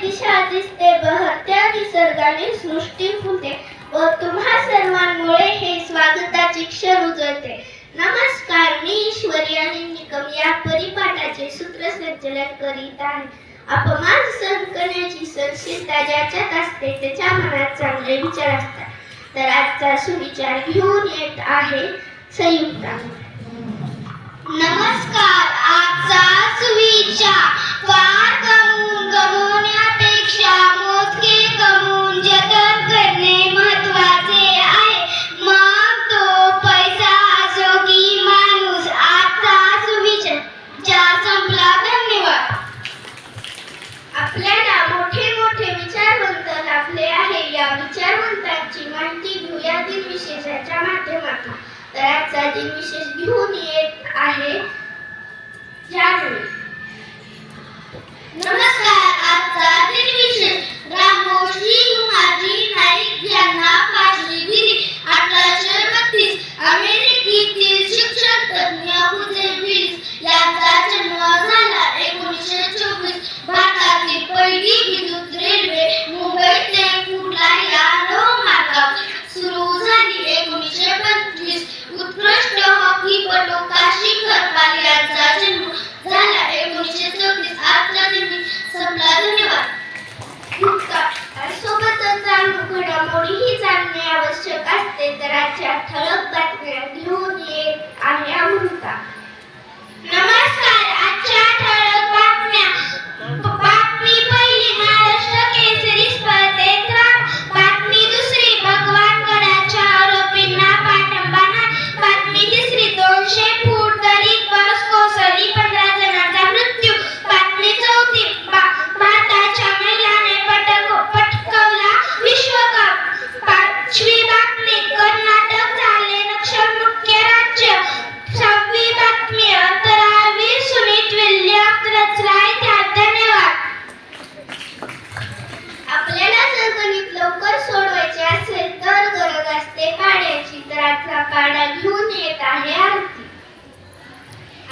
दिशा दिसते बहरत्या निसर्गाने सृष्टी फुलते व तुम्हा सर्वांमुळे हे स्वागताचे क्षण उजळते. नमस्कार, मी ईश्वरी आणि निकम या परिपाठाचे सूत्रसंचालन करीत आहे. अपमान सहन करण्याची सहनशीलता ज्याच्यात असते त्याच्या मनात चांगले विचार असतात. तर आजचा सुविचार घेऊन येत आहे संयुक्ता. नमस्कार, आजचा सुविचार फार गमवण्यापेक्षा मोजके गमवून जतन करणे महत्त्वाचे आहे, मग तो पैसा असो की माणूस. आजचा सुविचार संपला. धन्यवाद. आपल्याला मोठे मोठे विचारवंत लाभले आहे. या विचारवंतांची माहिती घेऊया दिनविशेषाच्या माध्यमातून. तर आजचा दिनविशेष घेऊन येत आहे जान्हवी. नमस्कार, आजचा दिनविशेष रामोशी लुहाजी नाईक यांना फाशी दिली. 1832 अमेरिकेतील शिक्षण तज्ञ हुसेन विल्स यांचा जन्म झाला. 1924 भारतातील पहिली विद्युत रेल्वे मुंबई ते कुर्ला या लोहमार्गावर सुरू झाली. 1925 उत्कृष्ट हॉकीपटू काशी खरपाल यांचा जन्म झाला. 1934 आजचा दिन संपला. धन्यवाद. सोबतच घडामोडीही जाणणे आवश्यक असते. तर आजच्या ठळक बातम्या घेऊन येत आहे अमृता. नमस्कार, आजच्या ठळक बातम्या. बातमी पहिली, महाराष्ट्र केसरी स्पर्धेत राम. बातमी दुसरी, भगवान गडाच्या आरोपींना पाठिंबा नाही. बातमी तिसरी, 200 फूट दरीत बस कोसळली, 15 जणांचा मृत्यू. बातमी चौथी, भारताच्या महिलाने पटकावला विश्वकप. पाचवी बातमी, कर्नाटक झाले नक्षलमुक्त राज्य. 6वी बातमी, अंतराळवीर सुनीत विल्यम्स रचला इतिहास. धन्यवाद. आपल्याला जर गणित लवकर सोडवायचे असेल तर गरज असते पाड्याची. तर आजचा पाडा घेऊन येत आहे आरती.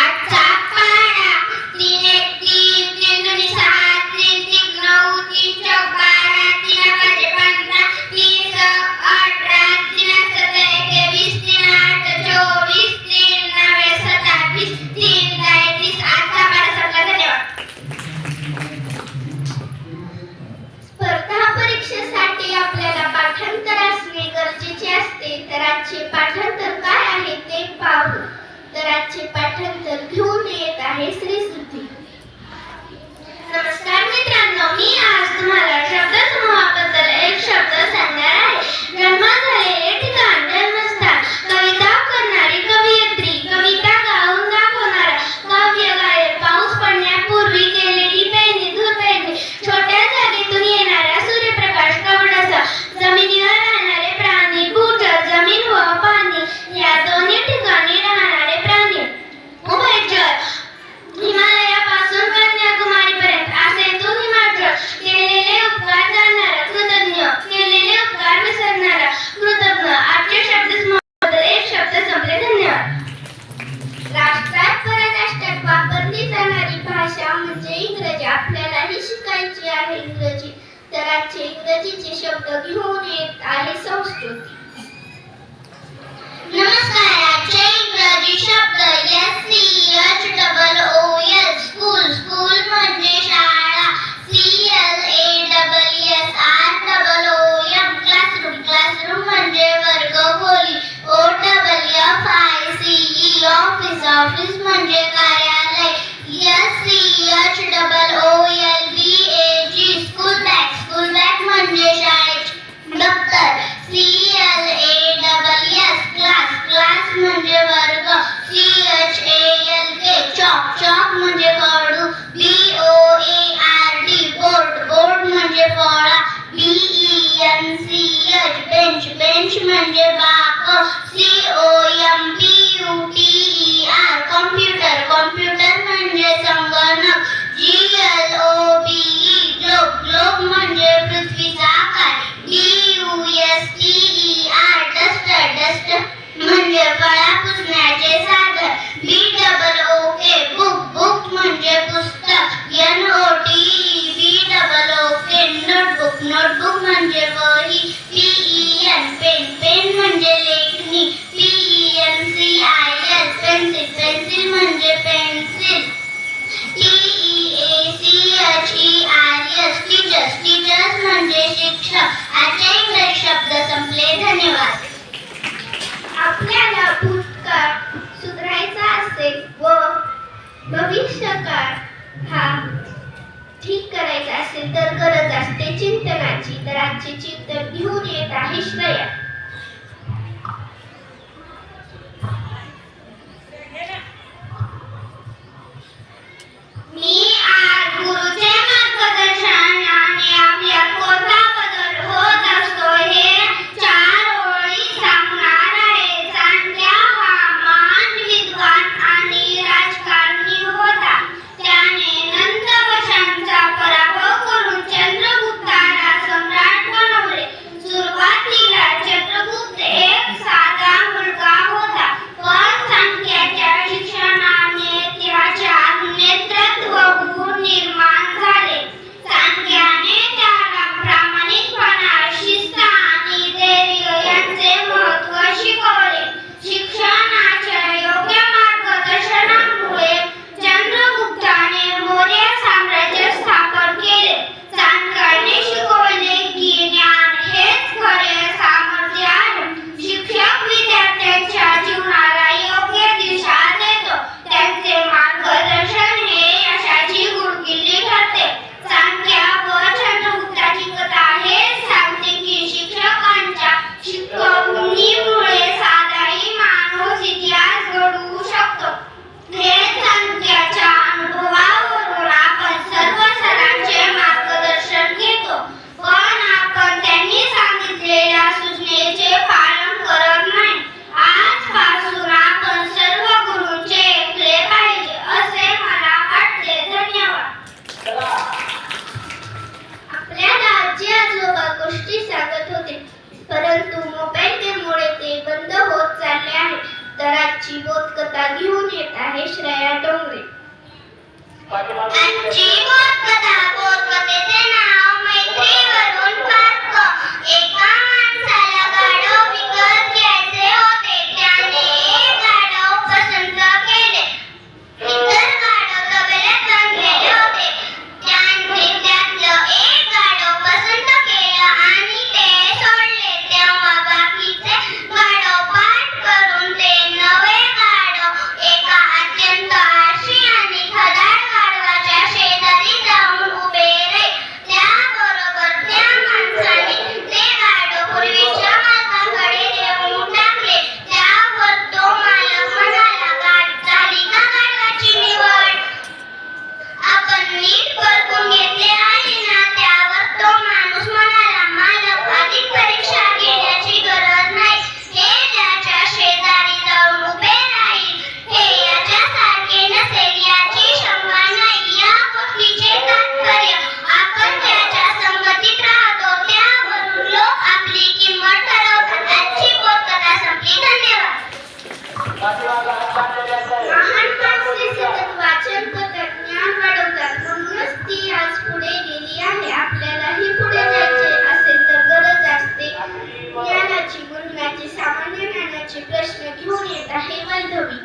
आजचा पाडा 3 1 3 3 2 6 3 3 9 3 4 12 3 5 15 3 6 18 3 7 21 3 8 24 3 9 27 3 30. आजचा पाडा संपला. धन्यवाद. स्पर्धा परीक्षेसाठी आपल्याला पाठांतर असणे गरजेचे असते. तर आजचे पाठांतर काय आहे ते पाहू. तर आजचे पाठांतर घेऊन येत आहे श्रीसुद्धी. नमस्कार मित्रांनो, मी आज तुम्हाला शब्दसमूहाबद्दल एक शब्द सांगणार आहे. जन्म झालेले ठिकाण, जन्मस्थान, कविता करणारी कवयित्री, कविता गाऊन दाखवणारा काव्य गायक, पाऊस पडण्यापूर्वी केलेली पेरणी, धूर पेरणी, छोट्या जागेतून येणारा सूर्यप्रकाश, कवडसा, जमिनीवर राहणारे प्राणी, भूजल, जमीन व पाणी या दोन्ही ठिकाणी राहणारे प्राणी, उभयचर, हिमालयापासून कन्याकुमारीपर्यंत असेतून हिमाचल, केलेले उपकार जाणणारा कृतज्ञ, केलेले उपकार विसरणारा कृतज्ञ. आजचे शब्दसमूहाबद्दल एक शब्द संपले. धन्यवाद. राष्ट्रात परराष्ट्रात वापरली जाणारी भाषा म्हणजे इंग्रजी. आपल्यालाही शिकायची आहे इंग्रजी. तर आजचे इंग्रजीचे शब्द घेऊन येत आहे संस्कृती. नमस्कार, आजचे इंग्रजी शब्द SCHOOL, स्कूल. स्कूल म्हणजे शाळा. CLASSROOM, classroom. क्लासरूम म्हणजे वर्ग खोली. OFFICE, office. ऑफिस म्हणजे कार्यालय. SCHOOLBAG, school bag. School bag म्हणजे शाळेचे दप्तर. CLASS, class. क्लास म्हणजे असेल तर गरज असते चिंतनाची, तर आजचे चिंतन घेऊन येत आहे श्रेया. मी आज गुरुचे मार्गदर्शनाने आपल्यात कोणता बदल होत असतो हे 4 ओळीत सांगणार आहे. चाणक्य हा महान विद्वान आणि राजकारणी होता. त्याने नंदवशांचा पराभव करून चंद्रगुप्ताला सम्राट बनवले. सुरुवातीला चंद्रगुप्त एक साधा मुलगा होता, पण चाणक्याच्या शिक्षणाने त्याच्यात नेतृत्व गुण निर्माण झाले. चाणक्याने त्याला प्रामाणिकपणा, शिस्त आणि धैर्य यांचे महत्त्व शिकवले. शिक्षणाच्या योग्य मार्गदर्शनामुळे चंद्रगुप्ताने मौर्य साम्राज्य स्थापन केले. चाणक्याने शिकवले की ज्ञान हेच खरे सामर्थ्य आहे. शिक्षक विद्यार्थ्यांच्या जीवनाला योग्य दिशा देतो. त्यांचे मार्गदर्शन हे यशाची गुरुकिल्ली ठरते. चाणक्य व चंद्रगुप्ताची कथा हे सांगते की शिक्षकांच्या शिकवणीमुळे साधाही माणूस इतिहास घडवू शकतो. हे चाणक्याच्या अनुभवावरून आपण सर्व सरांचे मार्गदर्शन घेतो, पण आपण त्यांनी सांगितलेल्या सूचनेचे पालन करत नाही. आजपासून आपण सर्व गुरूंचे ऐकले पाहिजे असे मला वाटते. धन्यवाद. आपल्याला आजी आजोबा गोष्टी सांगत होते, परंतु मोबाईल गेममुळे ते बंद होत चालले आहे. तर आजची बोधकथा घेऊन येत आहे श्रेया डोंगरे. आजची बोधकथेचे नाव मैत्रीवरून पारख. एका माणसाला गाढव विकत घ्यायचे होते. त्याने एक गाढव पसंत केले. इतर गाढव तबेल्यात बांधलेले होते. त्याने त्यातलं एक गाढव पसंत केलं आणि ते सोडले. तेव्हा बाकीचे गाढव पाठ करून ते नवे गाढव एका अत्यंत आळशी आणि खदाड गाढवाच्या शेजारी जाऊन उभे राहिले. त्याबरोबर त्या माणसाने ते गाढव पूर्वीच्या मालकाकडे देऊन टाकले. त्यावर तो मालक म्हणाला, झाली का गाढवाची निवड? आपण नीट परखून घेतले आहे ना? त्यावर तो माणूस म्हणाला, मालक, अधिक परीक्षा घेण्याची गरज नाही. हे त्याच्या शेजारी जाऊन उभे राहील हे याच्यासारखे नसेल याची शंका नाही. या गोष्टीचे तात्पर्य आपण ज्याच्या संगतीत राहतो त्यावरून लोक आपली किंमत ठरवतात. आजची बोधकथा संपली. धन्यवाद. महान माणसे सतत वाचन करतात, ज्ञान वाढवतात, म्हणूनच ती आज पुढे गेली आहे. आपल्यालाही पुढे जायचे असेल तर गरज असते ज्ञानाची, गुणाची, सामान्य ज्ञानाचे. प्रश्न घेऊन येत आहे वैधवी.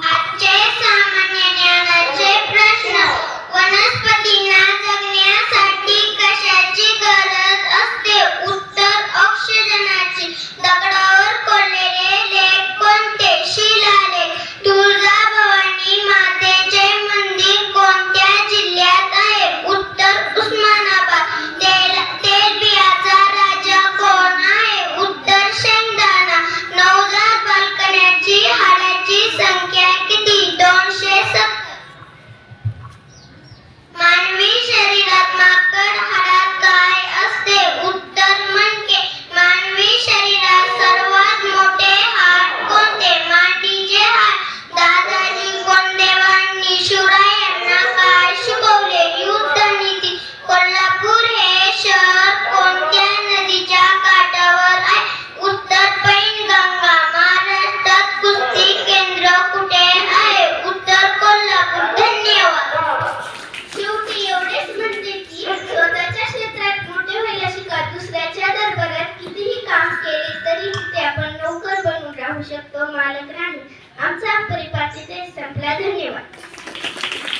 आजचे सामान्य ज्ञानाचे प्रश्न. वनस्पतींना जगण्यासाठी कशाची गरज असते? उत्तर, ऑक्सिजनाची. दगडावर कोरलेले लेख कोणते? शिलालेख. तुळजाभवानी मातेचे मंदिर कोणत्या जिल्ह्यात आहे? उत्तर, उस्मानाबाद. तेलबियाचा राजा कोण आहे? उत्तर, शेंगदाणा. नवजात बालकांची हाडाची संख्या किती? 270. मानवी शरीरात माकड हाडात काय असते? उत्तर, मणके. मानवी शरीरात सर्वात मोठे हाड कोणते? मांडीचे हाड. दादाजी कोंडदेवांनी शिवरायांना काय शिकवले? युद्धनीती. कोल्हापूर हे शहर कोणत्या नदीच्या काठावर आहे? उत्तर, पैनगंगा. महाराष्ट्रात कुस्ती केंद्र कुठे आहे? उत्तर, कोल्हापूर. धन्यवाद. शेवटी एवढेच म्हणते की स्वतःच्या क्षेत्रात मोठे व्हायला शिका. दुसऱ्याच्या दरबारात कितीही काम केले तरी तिथे आपण नोकर बनून राहू शकतो, मालक नाही. आमचा परिपाठ तिथे संपला. धन्यवाद.